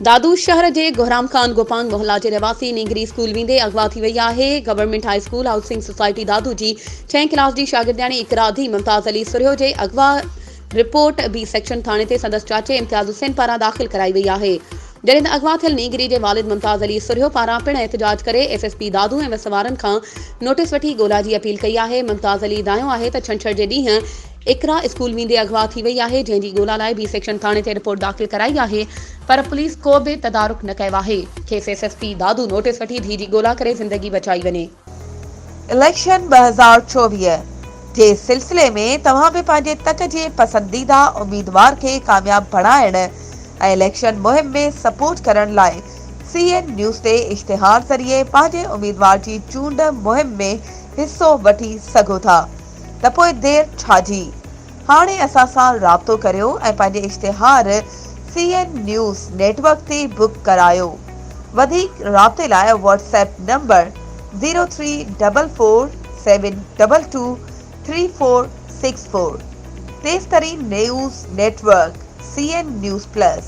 दादू शहर के गुहराम खान गोपांग मोहल्ला के रहवासी नींगरी स्कूल वेंदे अगवा थी वई आहे। Government high school housing society Dadu जी 6 क्लास की शागिर्दियाणी इकराधी मुमताज अली सुरियो जे अगवा रिपोर्ट बी सेक्शन थाने ते संदसि चाचे इम्तियाज हुसैन पारां दाख़िल कराई वई आहे। जॾहिं त अगवा थियल नींगरी के वालिद मुमताज अली सुरियो पारां पिण एहतजाज करे एसएसपी दादू ऐं वसवारनि खां नोटिस वठी ॻोल्हा जी अपील कई आहे। मुमताज अली दायो आहे त छंछर जे ॾींहुं इकरा स्कूल वेंदे अगवा थी वई आहे, जंहिंजी ॻोल्हा लाइ बी सेक्शन थाने ते रिपोर्ट दाख़िल कराई आहे, पर पुलिस को भी तदारुक न कयो आहे। खेसि एसएसपी दादू नोटिस वठी धी जी ॻोल्हा करे ज़िंदगी बचाई वञे। इलेक्शन 2024 जे सिलसिले में तव्हां भी पंहिंजे तक जे पसंदीदा उम्मीदवार के कामयाब बणाइण ऐं इलेक्शन मुहिम में सपोर्ट करण लाइ CN न्यूज़ ते इश्तिहार ज़रिए पंहिंजे उम्मीदवार जी चूंड मुहिम में हिस्सो वठी सघो था, त पोइ देर छाजी। हाणे असां सां राब्तो करियो ऐं पंहिंजे इश्तिहार CN न्यूज़ नेटवर्क ते बुक करायो। वधीक राब्ते लाइ व्हाट्सएप नंबर 03447223464। तेज़ तरीन news network CN news plus.